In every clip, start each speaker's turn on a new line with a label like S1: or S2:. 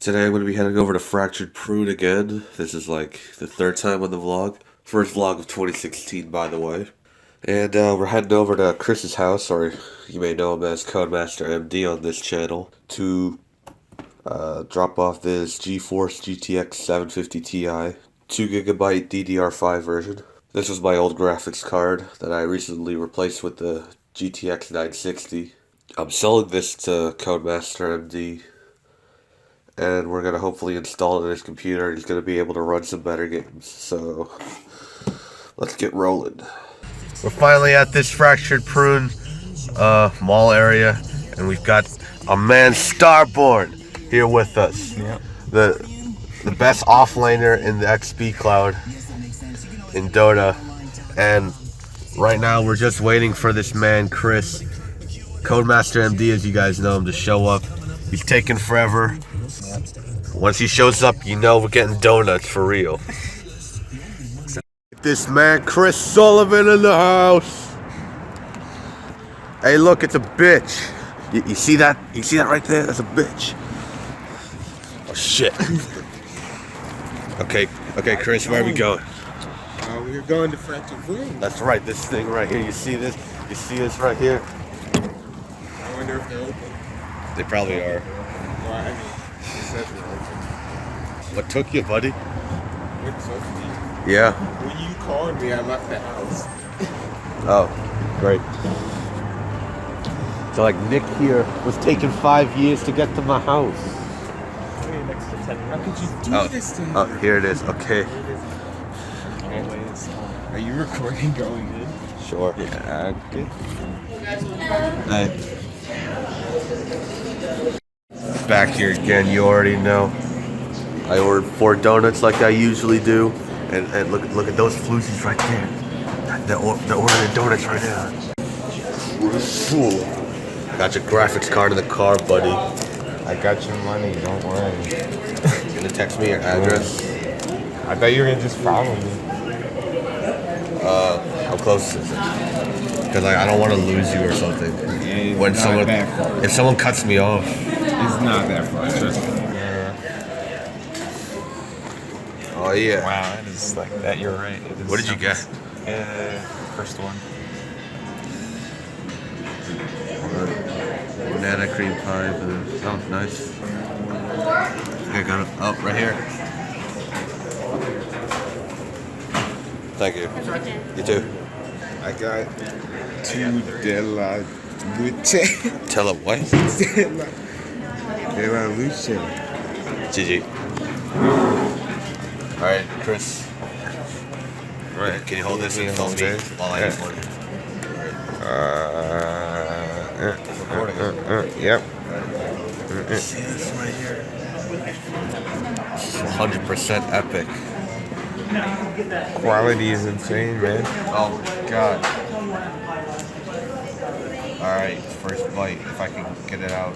S1: Today I'm going to be heading over to Fractured Prune again. This is like the third time on the vlog. First vlog of 2016, by the way. And we're heading over to Chris's house, or you may know him as codemasterMD on this channel, to drop off this GeForce GTX 750 Ti 2GB DDR5 version. This was my old graphics card that I recently replaced with the GTX 960. I'm selling this to codemasterMD, and we're going to hopefully install it in his computer, and he's going to be able to run some better games. So, let's get rolling. We're finally at this Fractured Prune mall area, and we've got a man Starborn here with us.
S2: Yep.
S1: The best offlaner in the XP cloud in Dota. And right now we're just waiting for this man Chris, codemasterMD as you guys know him, to show up. He's taking forever. Once he shows up, you know we're getting donuts for real. This man Chris Sullivan in the house. Hey, look, it's a bitch. You see that? You see that right there? That's a bitch. Oh shit. Okay, Chris, where are we going?
S2: We're going to Fractured Prune.
S1: That's right, this thing right here. You see this? You see this right here?
S2: I wonder if they're open.
S1: They probably are.
S2: Well, I mean, it says they're open.
S1: What took you, buddy?
S2: What took me?
S1: Yeah.
S2: When you called me, I left the house.
S1: Oh, great. So like Nick here was taking 5 years to get to my house.
S3: Next to 10
S2: How could you do this to me?
S1: Oh, here it is. Okay.
S2: Always. Are you recording going in?
S1: Sure.
S2: Yeah, good.
S1: Hey. Back here again, you already know. I ordered 4 donuts like I usually do. And look at those floozies right there. They're ordering donuts right now. Got your graphics card in the car, buddy.
S2: I got your money, don't worry.
S1: You gonna text me your address?
S2: I thought you were gonna just follow me.
S1: How close is it? Because I don't want to lose you or something.
S2: It's
S1: When
S2: not
S1: someone,
S2: that far.
S1: if someone cuts me off.
S2: It's not that far, trust me.
S1: Oh yeah.
S3: Wow, it is like that. You're right. It is
S1: What did you get?
S3: First one.
S1: Banana cream pie. Oh, nice. Here, got it. Oh, right here. Thank you. You too.
S2: I got 2 Della Luce.
S1: Tell her what?
S2: Della Luce.
S1: GG. All right, Chris.
S2: Right.
S1: Can you hold this and film me while I
S2: Yeah.
S1: record?
S2: Yep.
S1: See this right here? 100% epic.
S2: Quality is insane, man.
S1: Oh my god. Alright, first bite, if I can get it out.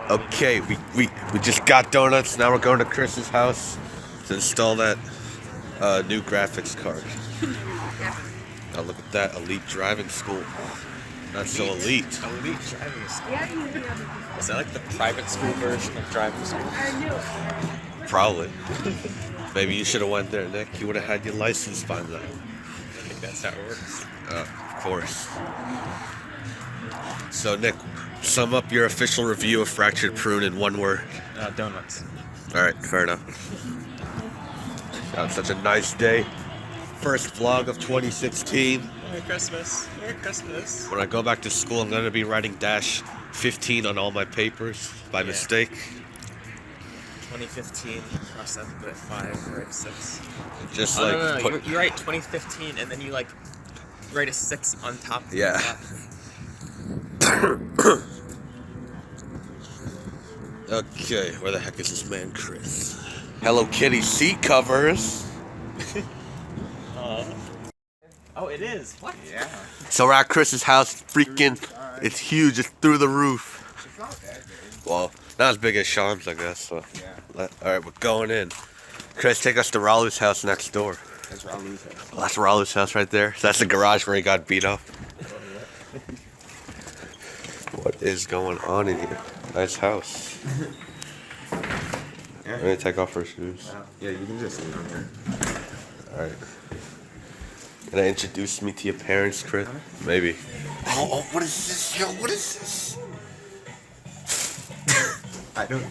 S1: Okay, we just got donuts. Now we're going to Chris's house to install that new graphics card. Now look at that, elite driving school. Not so elite.
S3: Elite driving school. Is that like the private school version of driving school?
S1: Probably. Maybe you should have went there, Nick. You would have had your license by now.
S3: I think that's how it works.
S1: Of course. So, Nick, sum up your official review of Fractured Prune in one word.
S3: Donuts.
S1: Alright, fair enough. It's such a nice day. First vlog of 2016.
S3: Merry Christmas. Merry Christmas.
S1: When I go back to school, I'm going to be writing -15 on all my papers by mistake.
S3: 2015, cross that bit 5, write 6.
S1: Just
S3: Oh,
S1: like...
S3: no.
S1: put-
S3: You write 2015 and then you like write a 6 on top of
S1: Yeah.
S3: that.
S1: Okay, where the heck is this man, Chris? Hello Kitty seat covers.
S3: Oh, it is. What?
S2: Yeah.
S1: So we're at Chris's house. Freaking, it's huge. It's through the roof.
S2: It's not that big.
S1: Well, not as big as Sean's, I guess. So.
S2: Yeah.
S1: All right, we're going in. Chris, take us to Ralu's house next door.
S2: That's Ralu's house.
S1: Well, that's Ralu's house right there. So that's the garage where he got beat up. What is going on in here? Nice house.
S2: Yeah.
S1: We're gonna take off our shoes.
S2: Yeah, you can just sit down here.
S1: Alright. Gonna introduce me to your parents, Chris? Maybe. Oh, what is this? Yo, what is this?
S2: I don't.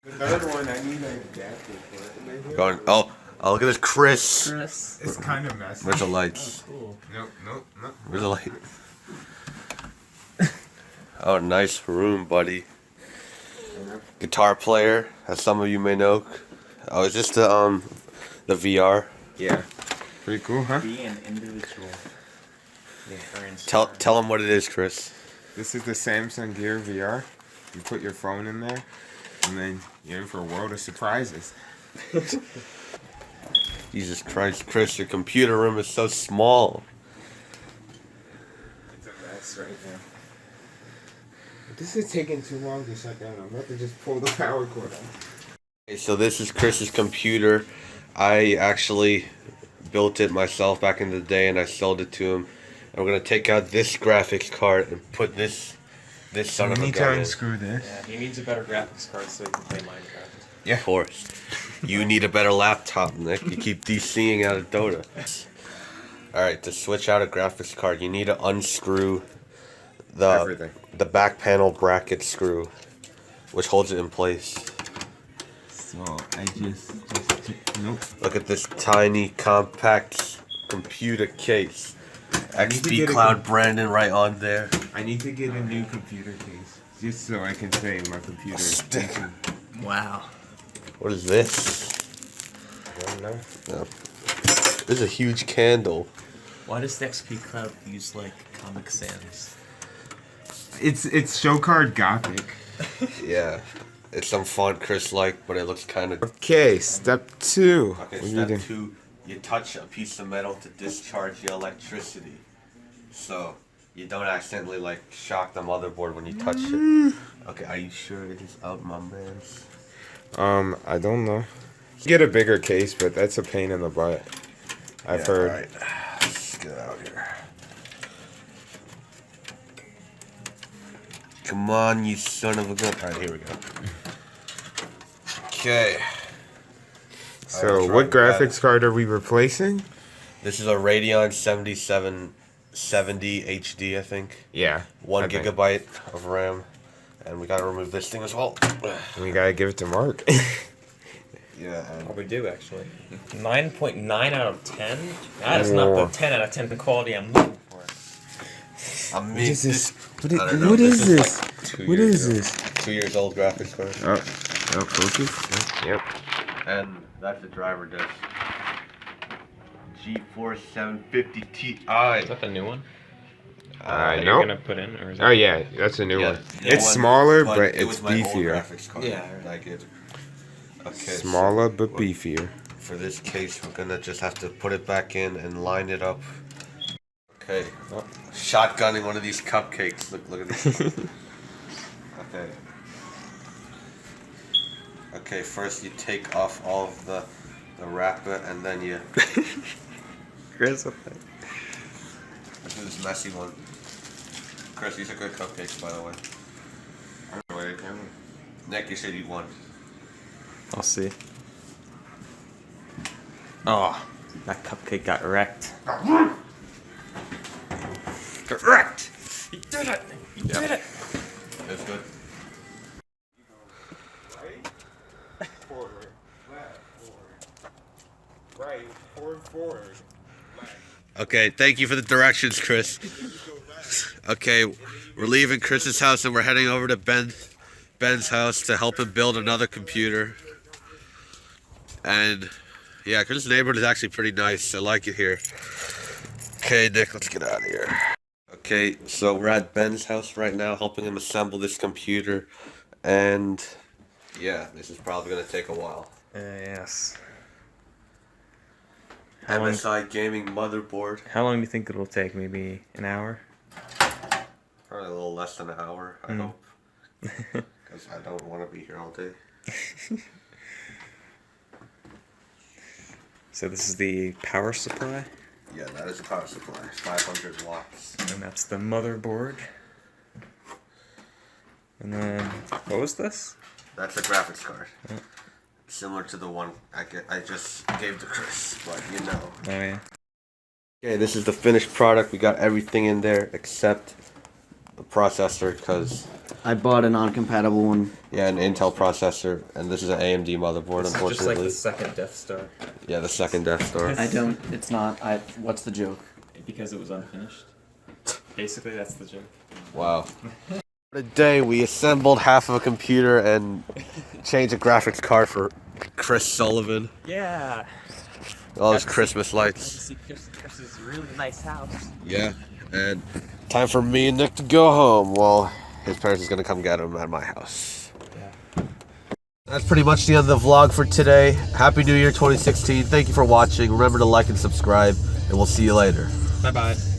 S2: The third one, I need an adapter for it. Maybe?
S1: Going. Oh, look at this, Chris.
S2: It's kind of messy.
S1: Where's the lights?
S3: Cool.
S2: Nope.
S1: Where's the light? Oh, nice room, buddy. Guitar player, as some of you may know. Oh, is this the VR?
S2: Yeah. Pretty cool, huh?
S3: Be an individual.
S1: Tell them what it is, Chris.
S2: This is the Samsung Gear VR. You put your phone in there, and then you're in for a world of surprises.
S1: Jesus Christ, Chris, your computer room is so small.
S2: It's a mess right now. This is taking too long to shut down. I'm about to just pull the power cord out.
S1: Okay, so this is Chris's computer. I actually built it myself back in the day, and I sold it to him. And we're gonna take out this graphics card and put this son of a
S2: We need to
S1: gun in.
S2: unscrew this.
S3: Yeah, he needs a better graphics card so he can play Minecraft.
S2: Yeah.
S1: Of course. You need a better laptop, Nick. You keep DCing out of Dota. Alright, to switch out a graphics card, you need to unscrew
S2: Everything.
S1: the back panel bracket screw, which holds it in place.
S2: So I just nope.
S1: Look at this tiny, compact computer case.
S2: need to
S1: XP
S2: get a
S1: Cloud Brandon right on there.
S2: I need to get a new computer case just so I can say my computer is decent.
S3: Wow.
S1: What is this?
S2: I don't know.
S1: No. This is a huge candle.
S3: Why does the XP Cloud use like Comic Sans?
S2: It's show card gothic.
S1: Yeah. It's some font Chris like, but it looks kind of...
S2: Okay, step 2.
S1: Okay,
S2: What
S1: step
S2: you do?
S1: 2. You touch a piece of metal to discharge the electricity. So, you don't accidentally, like, shock the motherboard when you touch it. Okay, are you sure it is out, my man?
S2: I don't know. Get a bigger case, but that's a pain in the butt. I've heard.
S1: Alright. Let's get out here. Come on, you son of a gun. Alright, here we go. Okay.
S2: So,
S1: Alright,
S2: what
S1: try that.
S2: graphics card are we replacing?
S1: This is a Radeon 7770 HD, I think.
S2: Yeah.
S1: 1
S2: okay.
S1: gigabyte of RAM. And we gotta remove this thing as well.
S2: We gotta give it to Mark.
S1: Yeah,
S3: Oh, we do actually. 9.9 out of 10? That is not the 10 out of 10 quality I'm looking for.
S1: I mean,
S2: What is this? What
S1: I don't know,
S2: what
S1: this
S2: is
S1: is
S2: this?
S1: like 2
S2: What
S1: years
S2: is
S1: old.
S2: this?
S1: 2 years old graphics card.
S2: Oh, focus. Yep.
S1: And that's the driver disc. GeForce 750 Ti.
S3: Is that the new one? That
S2: no.
S3: you're gonna put in, or is that?
S2: Oh yeah, that's a new
S1: Yeah,
S2: one.
S1: yeah,
S2: It's
S1: one,
S2: smaller, but
S1: it
S2: it's
S1: was my old
S2: beefier.
S1: graphics card.
S3: Yeah.
S1: Like it. Okay.
S2: Smaller
S1: so
S2: but beefier.
S1: For this case, we're gonna just have to put it back in and line it up. Okay.
S3: Oh.
S1: Shotgunning one of these cupcakes. Look at this. Okay. Okay. First, you take off all of the wrapper, and then you.
S2: Chris,
S1: Let's do this messy one. Chris, these are good cupcakes, by the way. Nick, you should eat one.
S3: I'll see. Oh, that cupcake got wrecked. Got wrecked! You did it! You did it!
S1: That's good.
S2: Right, forward, left, forward, right, forward, left.
S1: Okay, thank you for the directions, Chris. Okay, we're leaving Chris's house and we're heading over to Ben's house to help him build another computer. And yeah, Chris's neighborhood is actually pretty nice. I like it here. Okay, Nick, let's get out of here. Okay, so we're at Ben's house right now, helping him assemble this computer. And yeah, this is probably gonna take a while.
S3: Yes. How long,
S1: MSI gaming motherboard.
S3: how long do you think it'll take? Maybe an hour?
S1: Probably a little less than an hour, I hope. Because I don't want to be here all day.
S3: So this is the power supply?
S1: Yeah, that is a power supply. 500 watts.
S3: And that's the motherboard. And then, what was this?
S1: That's a graphics card. Similar to the one I just gave to Chris, but you know.
S3: Oh yeah.
S1: Okay, this is the finished product. We got everything in there except the processor, because
S4: I bought a non-compatible one.
S1: yeah, an Intel processor, and this is an AMD motherboard.
S3: This
S1: Unfortunately,
S3: is just like the second Death Star.
S1: yeah, the second Death Star.
S4: I don't. It's not. What's the joke?
S3: Because it was unfinished. Basically, that's the joke.
S1: Wow. Today we assembled half of a computer and changed a graphics card for Chris Sullivan.
S3: Yeah.
S1: All his Christmas lights.
S3: See Chris's really nice house.
S1: Yeah, and time for me and Nick to go home. Well, his parents is gonna come get him at my house.
S3: Yeah.
S1: That's pretty much the end of the vlog for today. Happy New Year 2016. Thank you for watching. Remember to like and subscribe, and we'll see you later.
S3: Bye bye.